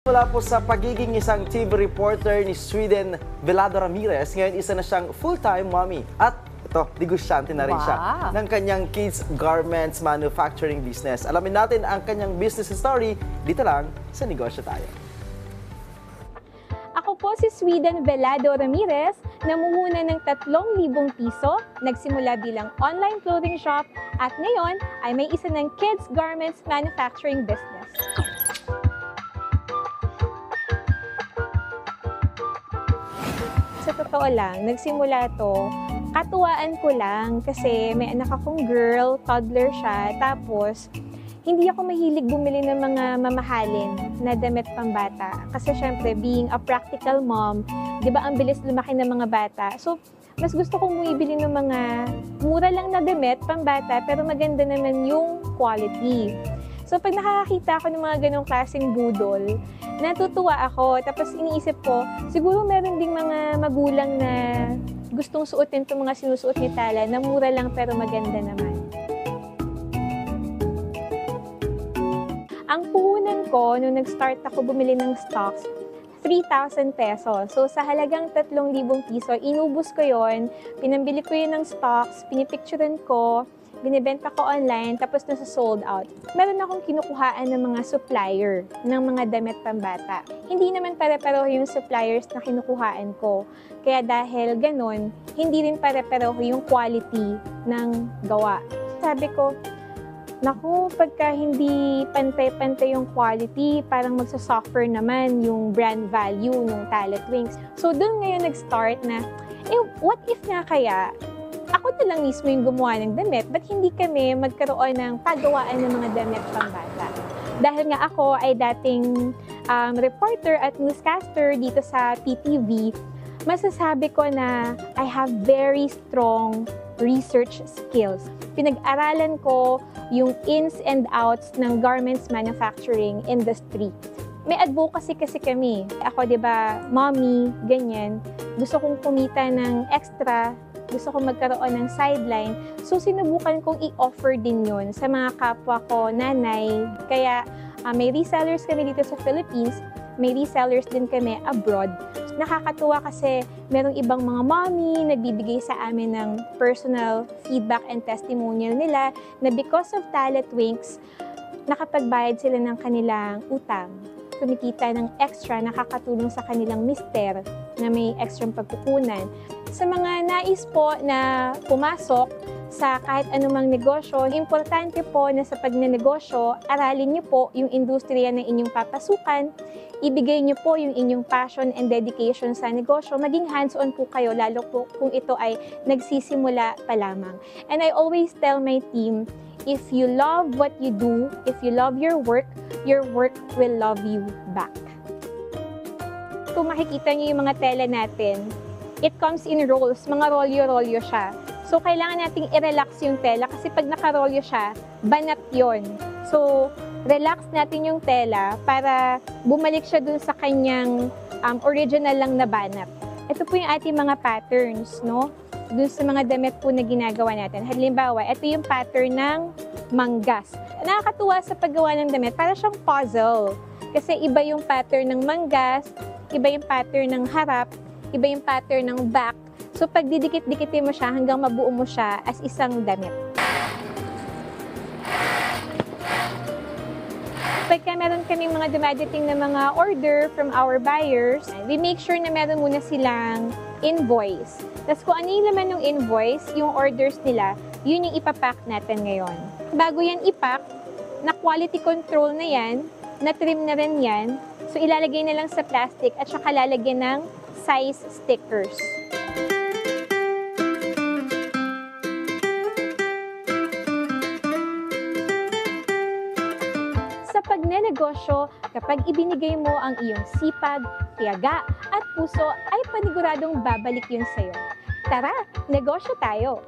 Mula po sa pagiging isang TV reporter ni Sweden Velado Ramirez, ngayon isa na siyang full-time mommy. At ito, negosyante na rin siya ng kanyang kids garments manufacturing business. Alamin natin ang kanyang business story dito lang sa Negosyo Tayo. Ako po si Sweden Velado Ramirez, namumuno ng 3,000 piso, nagsimula bilang online clothing shop at ngayon ay may isa ng kids garments manufacturing business. Sa totoo lang, nagsimula to, katuwaan ko lang kasi may anak akong girl, toddler siya, tapos hindi ako mahilig bumili ng mga mamahalin na damit pambata. Kasi syempre, being a practical mom, di ba ang bilis lumaki ng mga bata. So, mas gusto kong bumibili ng mga mura lang na damit pambata, pero maganda naman yung quality. So, pag nakakakita ako ng mga ganong klaseng budol, natutuwa ako. Tapos iniisip ko, siguro meron ding mga magulang na gustong suotin itong mga sinusuot ni Tala na mura lang pero maganda naman. Ang puhunan ko, nung nag-start ako bumili ng stocks, 3,000 pesos. So, sa halagang 3,000 piso, inubos ko yon, pinambili ko yun ng stocks, pinipicturean ko, binibenta ko online, tapos nasa sold out. Meron akong kinukuhaan ng mga supplier ng mga damit pambata. Hindi naman pare-pareho yung suppliers na kinukuhaan ko. Kaya dahil ganun, hindi rin pare-pareho yung quality ng gawa. Sabi ko, naku, pagka hindi pantay-pantay yung quality, parang magsasuffer naman yung brand value ng Talat Wings. So, doon ngayon nag-start na, what if nga kaya, ako na lang mismo yung gumawa ng damit, ba't hindi kami magkaroon ng pagawaan ng mga damit pambata? Dahil nga ako ay dating reporter at newscaster dito sa PTV, masasabi ko na I have very strong research skills. Pinag-aralan ko yung ins and outs ng garments manufacturing industry. May advocacy kasi kami. Ako, di ba, mommy, ganyan. Gusto kong kumita ng extra, gusto kong magkaroon ng sideline. So, sinubukan kong i-offer din yun sa mga kapwa ko, nanay. Kaya, may resellers kami dito sa Philippines, may resellers din kami abroad. Nakakatuwa kasi merong ibang mga mommy nagbibigay sa amin ng personal feedback and testimonial nila na because of Talat Wings, nakapagbayad sila ng kanilang utang. Kumikita ng extra, nakakatulong sa kanilang mister na may extra pagkukunan. Sa mga nais po na pumasok sa kahit anumang negosyo, importante po na sa pagnenegosyo, aralin niyo po yung industriya na inyong papasukan, ibigay niyo po yung inyong passion and dedication sa negosyo, maging hands-on po kayo, lalo po kung ito ay nagsisimula pa lamang. And I always tell my team, if you love what you do, if you love your work will love you back. Kung makikita niyo yung mga tela natin, it comes in rolls, mga rolyo-rolyo siya. So, kailangan nating i-relax yung tela kasi pag nakarolyo siya, banat yon. So, relax natin yung tela para bumalik siya dun sa kanyang original lang na banat. Ito po yung ating mga patterns, no? Dun sa mga damit po na ginagawa natin. Halimbawa, ito yung pattern ng manggas. Nakakatuwa sa paggawa ng damit, para siyang puzzle. Kasi iba yung pattern ng manggas, iba yung pattern ng harap, iba yung pattern ng back. So, pag didikit-dikitin mo siya hanggang mabuo mo siya as isang damit. Pagka meron kaming mga dumadating na mga order from our buyers, we make sure na meron muna silang invoice. Tapos kung ano yung laman ng invoice, yung orders nila, yun yung ipapack natin ngayon. Bago yan ipack, na quality control na yan, na trim na rin yan, so ilalagay na lang sa plastic at saka lalagyan ng size stickers. Sa pagnenegosyo, kapag ibinigay mo ang iyong sipag, tiyaga at puso, ay paniguradong babalik yun sa'yo. Tara, negosyo tayo!